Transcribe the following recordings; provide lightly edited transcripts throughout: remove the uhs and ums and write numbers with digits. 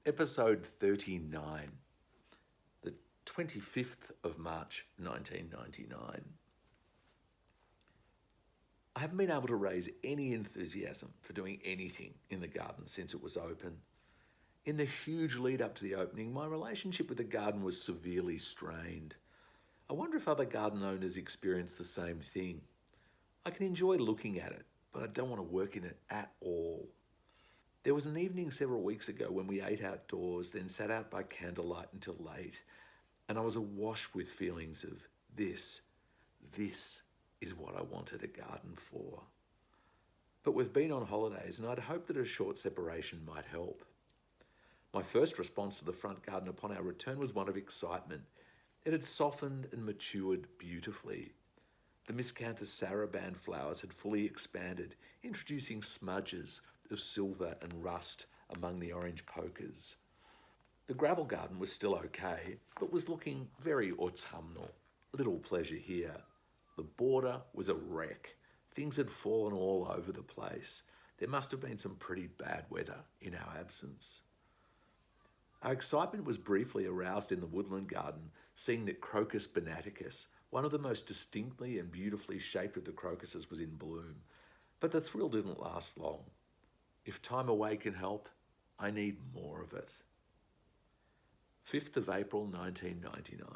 Episode 39, the 25th of March 1999. I haven't been able to raise any enthusiasm for doing anything in the garden since it was open. In the huge lead up to the opening, my relationship with the garden was severely strained. I wonder if other garden owners experience the same thing. I can enjoy looking at it, but I don't want to work in it at all. There was an evening several weeks ago when we ate outdoors, then sat out by candlelight until late, and I was awash with feelings of this is what I wanted a garden for. But we've been on holidays and I'd hoped that a short separation might help. My first response to the front garden upon our return was one of excitement. It had softened and matured beautifully. The miscanthus saraband flowers had fully expanded, introducing smudges of silver and rust among the orange pokers. The gravel garden was still okay, but was looking very autumnal. Little pleasure here. The border was a wreck. Things had fallen all over the place. There must have been some pretty bad weather in our absence. Our excitement was briefly aroused in the woodland garden, seeing that Crocus banaticus, one of the most distinctly and beautifully shaped of the crocuses, was in bloom. But the thrill didn't last long. If time away can help, I need more of it. 5th of April 1999.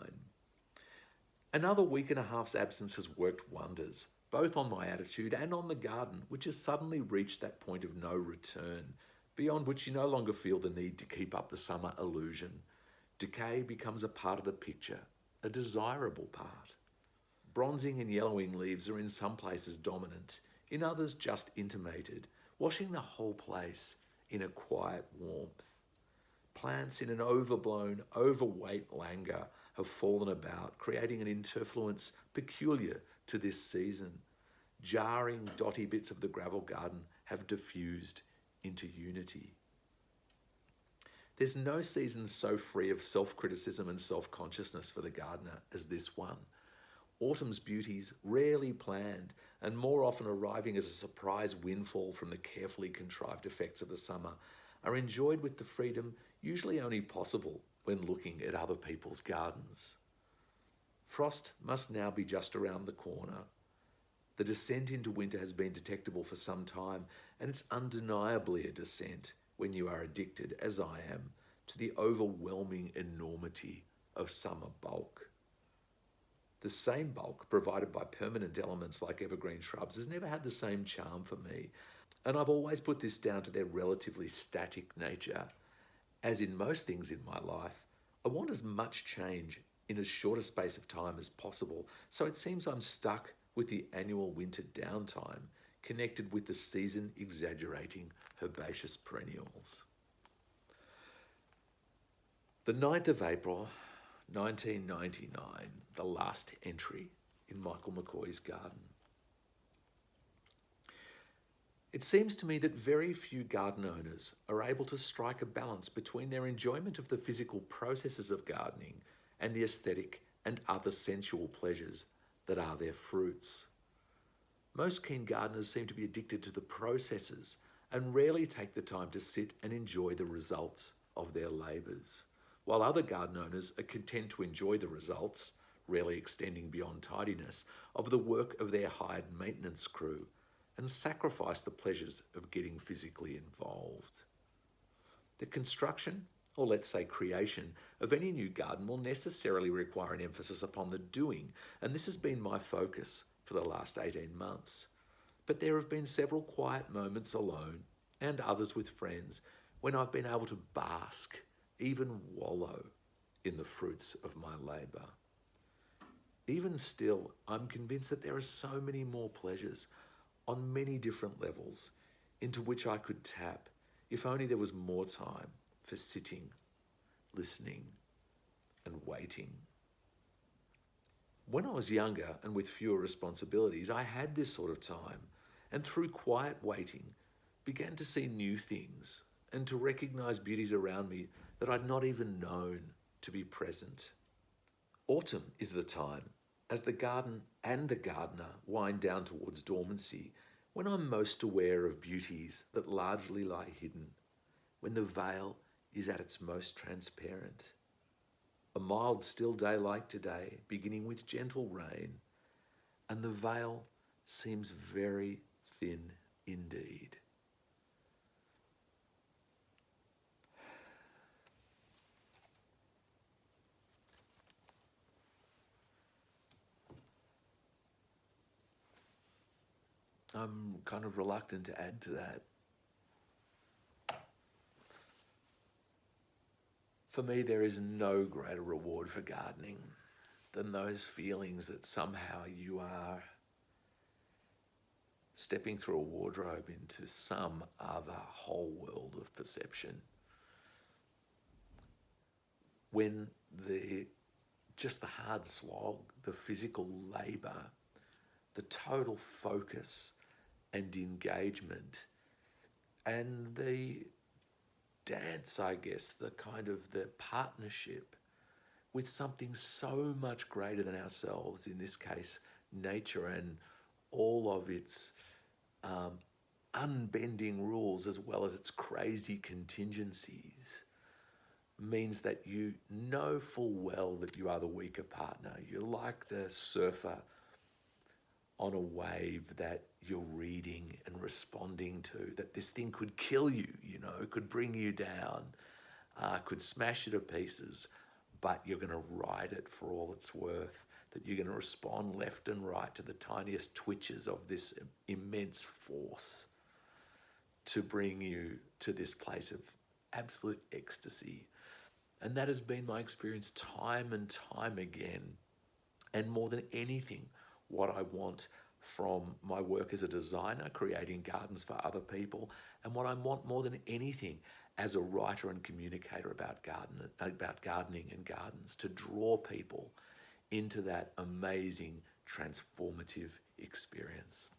Another week and a half's absence has worked wonders, both on my attitude and on the garden, which has suddenly reached that point of no return, beyond which you no longer feel the need to keep up the summer illusion. Decay becomes a part of the picture, a desirable part. Bronzing and yellowing leaves are in some places dominant, in others just intimated, washing the whole place in a quiet warmth. Plants in an overblown, overweight languor have fallen about, creating an interfluence peculiar to this season. Jarring, dotty bits of the gravel garden have diffused into unity. There's no season so free of self-criticism and self-consciousness for the gardener as this one. Autumn's beauties, rarely planned and more often arriving as a surprise windfall from the carefully contrived effects of the summer, are enjoyed with the freedom usually only possible when looking at other people's gardens. Frost must now be just around the corner. The descent into winter has been detectable for some time, and it's undeniably a descent when you are addicted, as I am, to the overwhelming enormity of summer bulk. The same bulk provided by permanent elements like evergreen shrubs has never had the same charm for me, and I've always put this down to their relatively static nature. As in most things in my life, I want as much change in as short a space of time as possible, so it seems I'm stuck with the annual winter downtime connected with the season-exaggerating herbaceous perennials. The 9th of April, 1999, the last entry in Michael McCoy's garden. It seems to me that very few garden owners are able to strike a balance between their enjoyment of the physical processes of gardening and the aesthetic and other sensual pleasures that are their fruits. Most keen gardeners seem to be addicted to the processes and rarely take the time to sit and enjoy the results of their labours, while other garden owners are content to enjoy the results, rarely extending beyond tidiness, of the work of their hired maintenance crew, and sacrifice the pleasures of getting physically involved. The construction, or let's say creation, of any new garden will necessarily require an emphasis upon the doing, and this has been my focus for the last 18 months. But there have been several quiet moments alone, and others with friends, when I've been able to bask, even wallow, in the fruits of my labour. Even still, I'm convinced that there are so many more pleasures on many different levels into which I could tap if only there was more time for sitting, listening, and waiting. When I was younger and with fewer responsibilities, I had this sort of time, and through quiet waiting, began to see new things and to recognise beauties around me that I'd not even known to be present. Autumn is the time, as the garden and the gardener wind down towards dormancy, when I'm most aware of beauties that largely lie hidden, when the veil is at its most transparent. A mild, still day like today, beginning with gentle rain, and the veil seems very thin indeed. I'm kind of reluctant to add to that. For me, there is no greater reward for gardening than those feelings that somehow you are stepping through a wardrobe into some other whole world of perception. When just the hard slog, the physical labour, the total focus and engagement, and the dance, I guess, the partnership with something so much greater than ourselves, in this case, nature and all of its unbending rules as well as its crazy contingencies, means that you know full well that you are the weaker partner. You're like the surfer on a wave that you're reading and responding to, that this thing could kill you, could bring you down, could smash you to pieces, but you're going to ride it for all it's worth, that you're going to respond left and right to the tiniest twitches of this immense force to bring you to this place of absolute ecstasy. And that has been my experience time and time again. And more than anything, what I want from my work as a designer, creating gardens for other people, and what I want more than anything as a writer and communicator about gardening and gardens, to draw people into that amazing transformative experience.